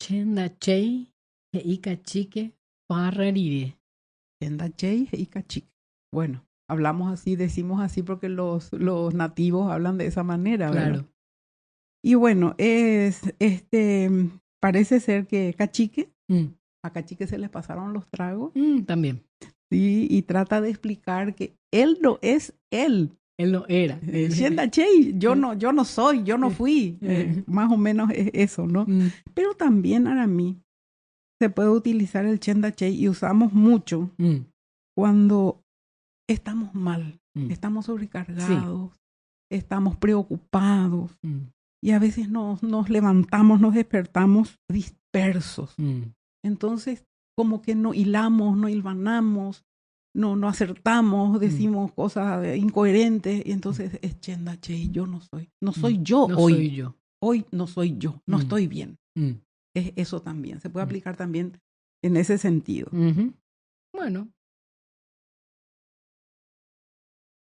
Chenda chei, heika chique, parrarire. Chenda chei y cachique. Bueno, hablamos así, decimos así porque los nativos hablan de esa manera, ¿verdad? Claro. Y bueno, parece ser que Cachique, a Cachique se le pasaron los tragos. También. Sí, y trata de explicar que él no es él. Él no era. Shenda Chey, yo no soy, yo no fui. Más o menos es eso, ¿no? Pero también para mí se puede utilizar el Shenda Chey y usamos mucho cuando estamos mal, estamos sobrecargados, estamos preocupados. Y a veces nos levantamos, nos despertamos dispersos. Entonces, como que no hilamos, no hilvanamos, no acertamos, decimos cosas incoherentes. Y entonces es Chenda Che, yo no soy. No soy yo no hoy. Soy yo. Hoy no soy yo, no estoy bien. Es eso también. Se puede aplicar también en ese sentido. Bueno,